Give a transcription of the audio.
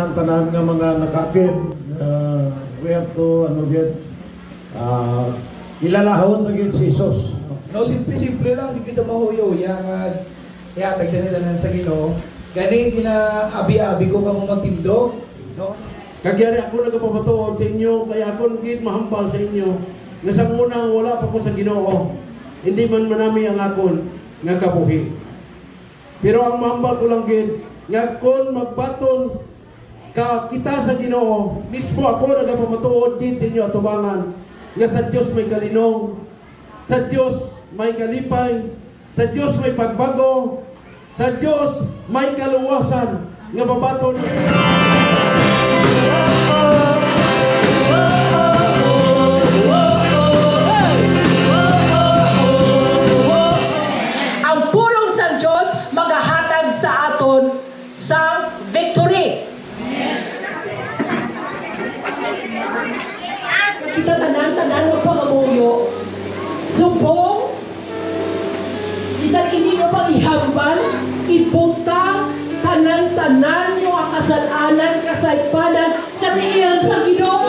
tanan nga mga nakatid. We have to ilalahon na gid si Jesus. No, simple lang, hindi kita mahuyo. Yatag ka nila sa Ginoo. Gani, abi-abi ko ka mong magtindog. No? Kagyari ako nagpapatuod sa inyo, kaya ako gid mahambal sa inyo. Nasang munang wala pa ko sa Ginoo. Hindi man manami ang akon nga kabuhi. Pero ang mahambal ko lang gid, nga kon magbaton ka kita sa Ginoo, mismo ako nagpapatuod gid sa inyo atubangan nga sa Dios may kalinong, sa Dios may kalipay, sa Dios may pagbago, sa Dios may kaluwasan nga babaton. Ang pulong sa Diyos magahatag sa aton sa victory. Kita tanan mo pangamuyo. Subong, isang hindi nyo pang ihambal, ibutang tanan-tanan nyo ang kasalanan, kasaypanan sa tiil sa Ginoo.